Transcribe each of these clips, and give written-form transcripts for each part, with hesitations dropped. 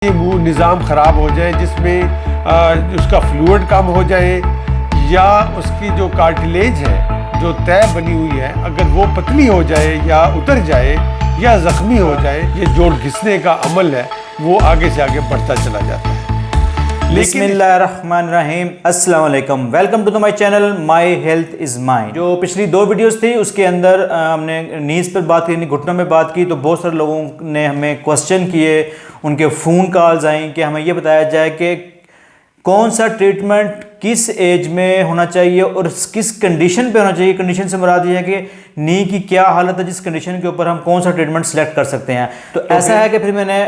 ये मुंह निज़ाम ख़राब हो जाए, जिसमें उसका फ्लूइड कम हो जाए, या उसकी जो कार्टिलेज है जो तय बनी हुई है अगर वो पतली हो जाए या उतर जाए या ज़ख्मी हो जाए, ये जोड़ घिसने का अमल है वो आगे से आगे बढ़ता चला जाता है। बिस्मिल्लाहिर्रहमानिर्रहीम, अस्सलाम वालेकुम, welcome to the my channel my health is mine. जो पिछली दो वीडियोस थी उसके अंदर हमने नीज़ पर बात की, घुटनों में बात की, तो बहुत सारे लोगों ने हमें क्वेश्चन किए, उनके फ़ोन कॉल्स आई कि हमें ये बताया जाए कि कौन सा ट्रीटमेंट किस एज में होना चाहिए और किस कंडीशन पे होना चाहिए। कंडीशन से मुराद ये है कि नी की क्या हालत है, जिस कंडीशन के ऊपर हम कौन सा ट्रीटमेंट सेलेक्ट कर सकते हैं। तो ऐसा है कि फिर मैंने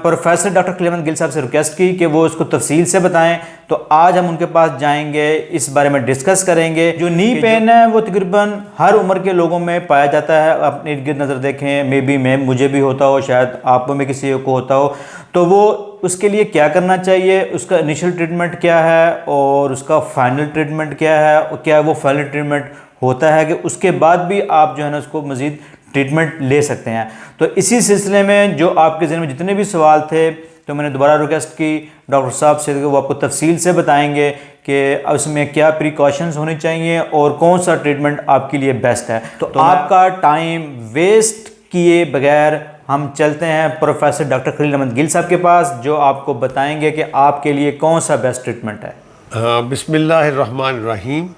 प्रोफेसर डॉक्टर खलील अहमद गिल साहब से रिक्वेस्ट की कि वो इसको तफसील से बताएं, तो आज हम उनके पास जाएंगे, इस बारे में डिस्कस करेंगे। जो नी पेन है वो तकरीबन हर उम्र के लोगों में पाया जाता है। अपने इर्द गिर्द नज़र देखें, मे बी मुझे भी होता हो, शायद आप में किसी को होता हो, तो वो उसके लिए क्या करना चाहिए, उसका इनिशियल ट्रीटमेंट क्या है और उसका फाइनल ट्रीटमेंट क्या है, और क्या वो फाइनल ट्रीटमेंट होता है कि उसके बाद भी आप जो है ना उसको मज़ीद ट्रीटमेंट ले सकते हैं। तो इसी सिलसिले में जो आपके ज़हन में जितने भी सवाल थे, तो मैंने दोबारा रिक्वेस्ट की डॉक्टर साहब से, वो आपको तफसील से बताएंगे कि उसमें क्या प्रिकॉशंस होनी चाहिए और कौन सा ट्रीटमेंट आपके लिए बेस्ट है। तो आपका टाइम वेस्ट किए बगैर हम चलते हैं प्रोफेसर डॉक्टर खलील अहमद गिल साहब के पास, जो आपको बताएंगे कि आपके लिए कौन सा बेस्ट ट्रीटमेंट है। बिस्मिल्लाहिर्रहमानिर्रहीम।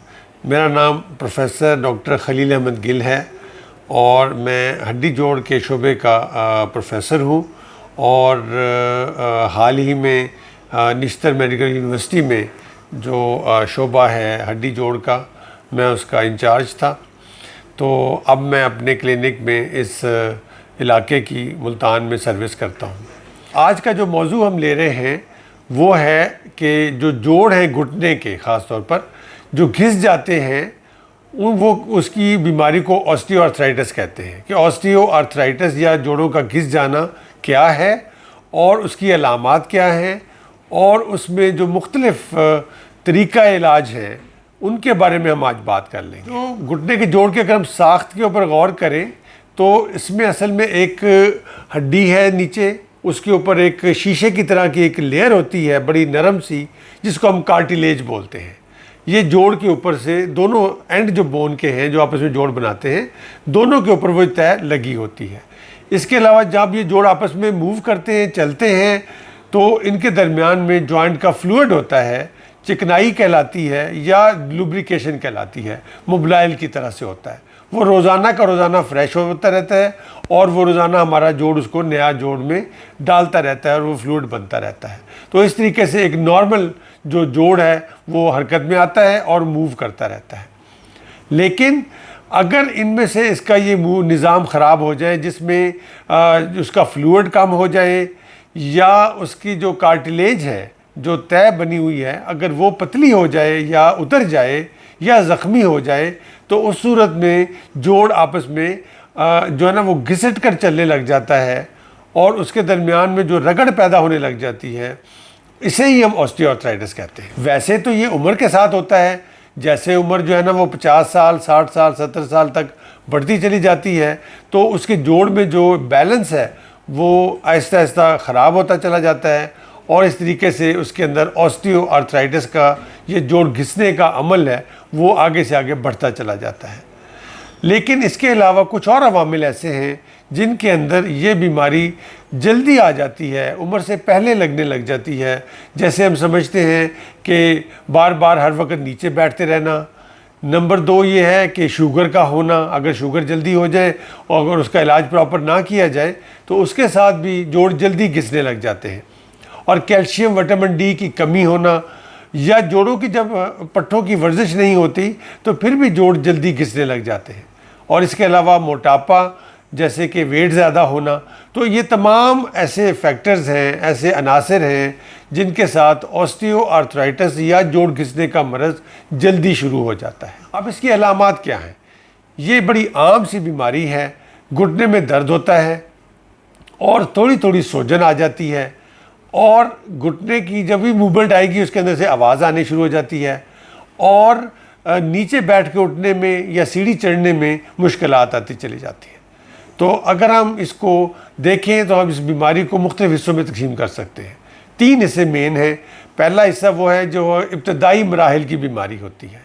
मेरा नाम प्रोफेसर डॉक्टर खलील अहमद गिल है और मैं हड्डी जोड़ के शोबे का प्रोफेसर हूँ, और हाल ही में निश्तर मेडिकल यूनिवर्सिटी में जो शोबा है हड्डी जोड़ का, मैं उसका इंचार्ज था। तो अब मैं अपने क्लिनिक में इस इलाके की मुल्तान में सर्विस करता हूँ। आज का जो मौजू हम ले रहे हैं वो है कि जो जोड़ हैं घुटने के, ख़ास तौर पर जो घिस जाते हैं, वो उसकी बीमारी को ऑस्टियोआर्थराइटिस कहते हैं। कि ऑस्टियोआर्थराइटिस या जोड़ों का घिस जाना क्या है और उसकी अलामात क्या हैं, और उसमें जो मुख्तलिफ तरीक़ा इलाज है उनके बारे में हम आज बात कर लेंगे। तो घुटने के जोड़ के अगर हम साख्त के ऊपर गौर करें तो इसमें असल में एक हड्डी है नीचे, उसके ऊपर एक शीशे की तरह की एक लेयर होती है बड़ी नरम सी, जिसको हम कार्टिलेज बोलते हैं। ये जोड़ के ऊपर से दोनों एंड जो बोन के हैं जो आपस में जोड़ बनाते हैं, दोनों के ऊपर वो तय लगी होती है। इसके अलावा जब ये जोड़ आपस में मूव करते हैं, चलते हैं, तो इनके दरमियान में जॉइंट का फ्लूइड होता है, चिकनाई कहलाती है या लुब्रिकेशन कहलाती है, मोबाइल की तरह से होता है। वो रोज़ाना का रोज़ाना फ्रेश होता रहता है और वो रोज़ाना हमारा जोड़ उसको नया जोड़ में डालता रहता है और वो फ्लूइड बनता रहता है। तो इस तरीके से एक नॉर्मल जो जोड़ है वो हरकत में आता है और मूव करता रहता है। लेकिन अगर इनमें से इसका ये मुंह निज़ाम ख़राब हो जाए, जिसमें उसका फ्लूइड कम हो जाए, या उसकी जो कार्टिलेज है जो तय बनी हुई है अगर वो पतली हो जाए या उतर जाए या ज़ख्मी हो जाए, तो उस सूरत में जोड़ आपस में जो है ना वो घिसट कर चलने लग जाता है और उसके दरमियान में जो रगड़ पैदा होने लग जाती है, इसे ही हम ऑस्टियोआर्थराइटिस कहते हैं। वैसे तो ये उम्र के साथ होता है, जैसे उम्र जो है ना वो 50 साल, 60 साल, 70 साल तक बढ़ती चली जाती है, तो उसके जोड़ में जो बैलेंस है वो आहिस्ता आहिस्ता ख़राब होता चला जाता है, और इस तरीके से उसके अंदर ऑस्टियोआर्थराइटिस का ये जोड़ घिसने का अमल है वो आगे से आगे बढ़ता चला जाता है। लेकिन इसके अलावा कुछ और अवामिल ऐसे हैं जिनके अंदर ये बीमारी जल्दी आ जाती है, उम्र से पहले लगने लग जाती है। जैसे हम समझते हैं कि बार बार हर वक्त नीचे बैठते रहना। नंबर 2 ये है कि शुगर का होना, अगर शुगर जल्दी हो जाए और अगर उसका इलाज प्रॉपर ना किया जाए तो उसके साथ भी जोड़ जल्दी घिसने लग जाते हैं। और कैल्शियम, विटामिन डी की कमी होना, या जोड़ों की जब पट्टों की वर्जिश नहीं होती तो फिर भी जोड़ जल्दी घिसने लग जाते हैं। और इसके अलावा मोटापा, जैसे कि वेट ज़्यादा होना, तो ये तमाम ऐसे फैक्टर्स हैं, ऐसे अनासर हैं जिनके साथ ऑस्टियोआर्थराइटिस या जोड़ घिसने का मरज़ जल्दी शुरू हो जाता है। अब इसकी अलामात क्या हैं? ये बड़ी आम सी बीमारी है। घुटने में दर्द होता है और थोड़ी थोड़ी सूजन आ जाती है, और घुटने की जब भी मूवमेंट आएगी उसके अंदर से आवाज़ आनी शुरू हो जाती है, और नीचे बैठ के उठने में या सीढ़ी चढ़ने में मुश्किलात आती चली जाती है। तो अगर हम इसको देखें तो हम इस बीमारी को मुख्तलिफ हिस्सों में तकसीम कर सकते हैं। 3 हिस्से मेन हैं। पहला हिस्सा वो है जो इब्तदाई मराहिल की बीमारी होती है।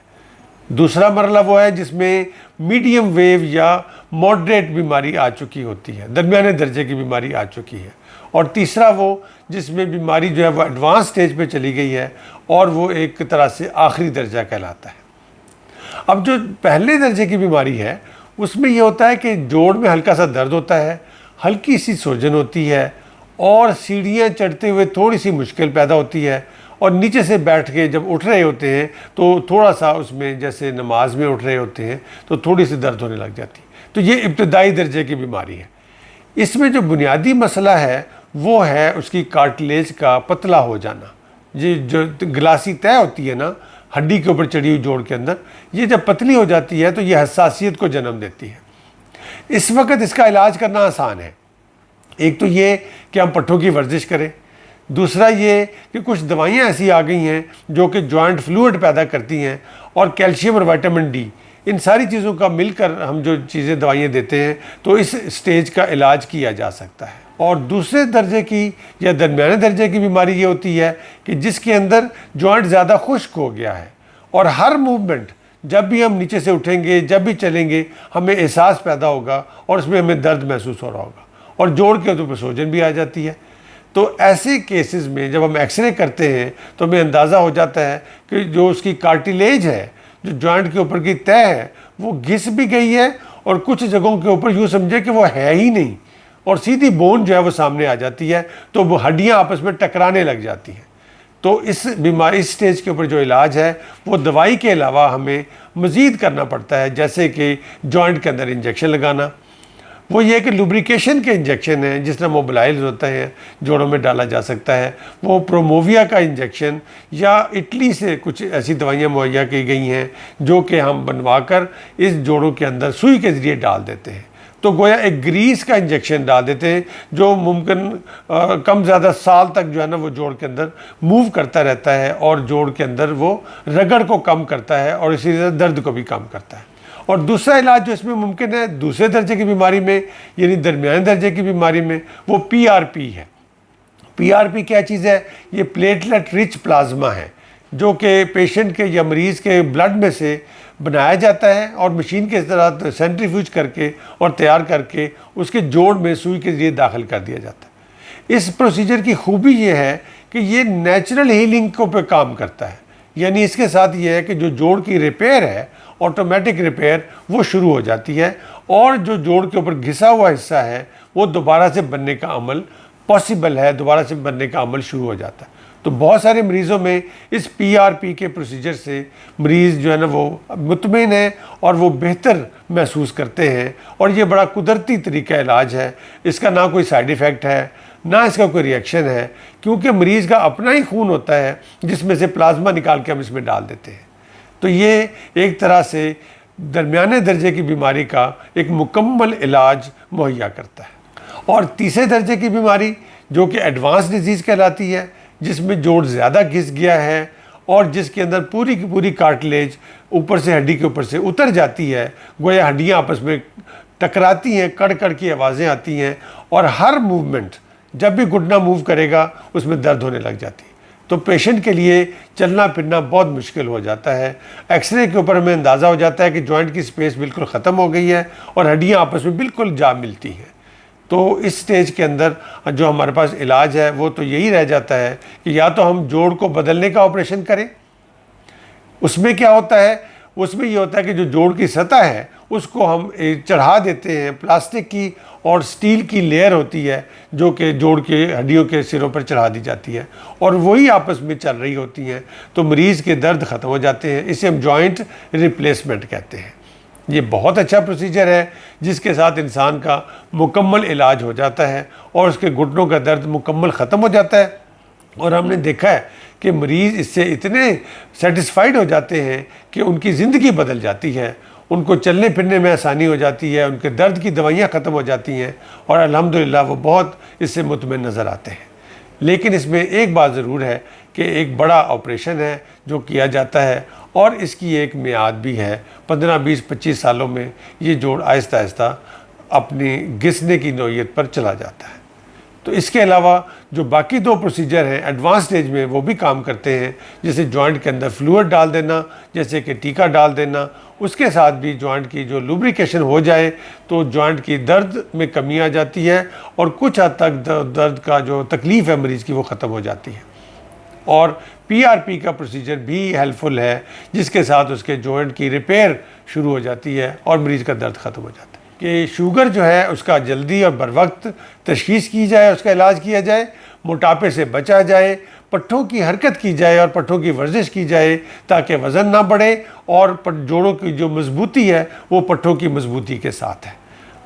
दूसरा मरला वो है जिसमें मीडियम वेव या मॉडरेट बीमारी आ चुकी होती है, दरमियाने दर्जे की बीमारी आ चुकी है। और तीसरा वो जिसमें बीमारी जो है वो एडवांस स्टेज पे चली गई है और वो एक तरह से आखिरी दर्जा कहलाता है। अब जो पहले दर्जे की बीमारी है उसमें ये होता है कि जोड़ में हल्का सा दर्द होता है, हल्की सी सूजन होती है और सीढ़ियाँ चढ़ते हुए थोड़ी सी मुश्किल पैदा होती है, और नीचे से बैठ के जब उठ रहे होते हैं तो थोड़ा सा उसमें जैसे नमाज में उठ रहे होते हैं तो थोड़ी सी दर्द होने लग जाती है। तो ये इब्तदाई दर्जे की बीमारी है। इसमें जो बुनियादी मसला है वो है उसकी कार्टिलेज का पतला हो जाना। ये जो ग्लासी तय होती है ना हड्डी के ऊपर चढ़ी हुई जोड़ के अंदर, ये जब पतली हो जाती है तो ये हसासियत को जन्म देती है। इस वक्त इसका इलाज करना आसान है। एक तो ये कि हम पट्ठों की वर्जिश करें, दूसरा ये कि कुछ दवाइयाँ ऐसी आ गई हैं जो कि जॉइंट फ्लूइड पैदा करती हैं, और कैल्शियम और विटामिन डी, इन सारी चीज़ों का मिलकर हम जो चीज़ें दवाइयाँ देते हैं तो इस स्टेज का इलाज किया जा सकता है। और दूसरे दर्जे की या दरमियाने दर्जे की बीमारी ये होती है कि जिसके अंदर जॉइंट ज़्यादा खुश्क हो गया है और हर मूवमेंट जब भी हम नीचे से उठेंगे, जब भी चलेंगे, हमें एहसास पैदा होगा और उसमें हमें दर्द महसूस हो रहा होगा और जोड़ के ऊपर सूजन भी आ जाती है। तो ऐसे केसेस में जब हम एक्सरे करते हैं तो हमें अंदाज़ा हो जाता है कि जो उसकी कार्टिलेज है, जो जॉइंट के ऊपर की तय है, वो घिस भी गई है और कुछ जगहों के ऊपर यूँ समझे कि वो है ही नहीं, और सीधी बोन जो है वो सामने आ जाती है, तो वो हड्डियाँ आपस में टकराने लग जाती हैं। तो इस बीमारी, इस स्टेज के ऊपर जो इलाज है वो दवाई के अलावा हमें मज़ीद करना पड़ता है, जैसे कि जॉइंट के अंदर इंजेक्शन लगाना। वो ये कि लुब्रिकेशन के इंजेक्शन हैं, जिस तरह मोबिलाइल होता है जोड़ों में डाला जा सकता है, वो प्रोमोविया का इंजेक्शन, या इटली से कुछ ऐसी दवाइयाँ मुहैया की गई हैं जो कि हम बनवाकर इस जोड़ों के अंदर सुई के ज़रिए डाल देते हैं। तो गोया एक ग्रीस का इंजेक्शन डाल देते हैं जो मुमकिन कम ज़्यादा साल तक जो है ना वो जोड़ के अंदर मूव करता रहता है और जोड़ के अंदर वो रगड़ को कम करता है और इसी तरह दर्द को भी कम करता है। और दूसरा इलाज जो इसमें मुमकिन है दूसरे दर्जे की बीमारी में, यानी दरमियाने दर्जे की बीमारी में, वो PRP है। PRP क्या चीज़ है? ये प्लेटलेट रिच प्लाज्मा है जो कि पेशेंट के या मरीज़ के ब्लड में से बनाया जाता है और मशीन के तरह सेंट्रीफ्यूज करके और तैयार करके उसके जोड़ में सुई के ज़रिए दाखिल कर दिया जाता है। इस प्रोसीजर की खूबी ये है कि ये नेचुरल हीलिंग को पे काम करता है, यानी इसके साथ ये है कि जो जोड़ की रिपेयर है, ऑटोमेटिक रिपेयर, वो शुरू हो जाती है और जो जोड़ के ऊपर घिसा हुआ हिस्सा है वो दोबारा से बनने का अमल पॉसिबल है, दोबारा से बनने का अमल शुरू हो जाता है। तो बहुत सारे मरीज़ों में इस PRP के प्रोसीजर से मरीज़ जो है ना वो मुतमईन है और वो बेहतर महसूस करते हैं, और ये बड़ा कुदरती तरीका इलाज है। इसका ना कोई साइड इफ़ेक्ट है, ना इसका कोई रिएक्शन है, क्योंकि मरीज़ का अपना ही खून होता है जिसमें से प्लाज्मा निकाल के हम इसमें डाल देते हैं। तो ये एक तरह से दरमियाने दर्जे की बीमारी का एक मुकम्मल इलाज मुहैया करता है। और तीसरे दर्जे की बीमारी जो कि एडवांस डिजीज़ कहलाती है, जिसमें जोड़ ज़्यादा घिस गया है और जिसके अंदर पूरी की पूरी कार्टिलेज ऊपर से हड्डी के ऊपर से उतर जाती है, गोया हड्डियाँ आपस में टकराती हैं, कड़ कड़ की आवाज़ें आती हैं और हर मूवमेंट जब भी घुटना मूव करेगा उसमें दर्द होने लग जाती है। तो पेशेंट के लिए चलना फिरना बहुत मुश्किल हो जाता है। एक्सरे के ऊपर हमें अंदाज़ा हो जाता है कि जॉइंट की स्पेस बिल्कुल ख़त्म हो गई है और हड्डियाँ आपस में बिल्कुल जा मिलती हैं। तो इस स्टेज के अंदर जो हमारे पास इलाज है वो तो यही रह जाता है कि या तो हम जोड़ को बदलने का ऑपरेशन करें। उसमें क्या होता है? उसमें ये होता है कि जो जोड़ की सतह है उसको हम चढ़ा देते हैं, प्लास्टिक की और स्टील की लेयर होती है जो कि जोड़ के हड्डियों के सिरों पर चढ़ा दी जाती है और वही आपस में चल रही होती हैं, तो मरीज़ के दर्द ख़त्म हो जाते हैं। इसे हम जॉइंट रिप्लेसमेंट कहते हैं। ये बहुत अच्छा प्रोसीजर है जिसके साथ इंसान का मुकम्मल इलाज हो जाता है और उसके घुटनों का दर्द मुकम्मल ख़त्म हो जाता है। और हमने देखा है कि मरीज़ इससे इतने सेटिस्फाइड हो जाते हैं कि उनकी ज़िंदगी बदल जाती है, उनको चलने फिरने में आसानी हो जाती है, उनके दर्द की दवाइयाँ ख़त्म हो जाती हैं और अल्हम्दुलिल्लाह वो बहुत इससे मुतमईन नज़र आते हैं। लेकिन इसमें एक बात ज़रूर है कि एक बड़ा ऑपरेशन है जो किया जाता है और इसकी एक मियाद भी है। 15, 20, 25 सालों में ये जोड़ आहिस्ता आहिस्ता अपनी घिसने की नौयत पर चला जाता है। तो इसके अलावा जो बाकी 2 प्रोसीजर हैं एडवांस स्टेज में वो भी काम करते हैं, जैसे जॉइंट के अंदर फ्लूइड डाल देना, जैसे कि टीका डाल देना। उसके साथ भी जॉइंट की जो लुब्रिकेशन हो जाए तो जॉइंट की दर्द में कमी आ जाती है और कुछ हद तक दर्द का जो तकलीफ़ है मरीज़ की वो ख़त्म हो जाती है। और PRP का प्रोसीजर भी हेल्पफुल है, जिसके साथ उसके जॉइंट की रिपेयर शुरू हो जाती है और मरीज़ का दर्द ख़त्म हो जाता है। कि शुगर जो है उसका जल्दी और बर वक्त तशख़ीस की जाए, उसका इलाज किया जाए, मोटापे से बचा जाए, पट्ठों की हरकत की जाए और पट्ठों की वर्जिश की जाए ताकि वज़न ना बढ़े और जोड़ों की जो मजबूती है वो पट्ठों की मजबूती के साथ है।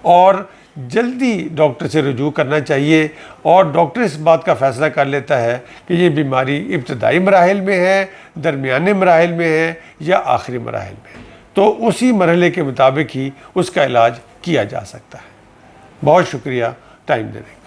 और जल्दी डॉक्टर से रुजू करना चाहिए और डॉक्टर इस बात का फ़ैसला कर लेता है कि ये बीमारी इब्तदाई मराहिल में है, दरमियाने मराहिल में है या आखिरी मराहिल में है। तो उसी मरहले के मुताबिक ही उसका इलाज किया जा सकता है। बहुत शुक्रिया टाइम देने का।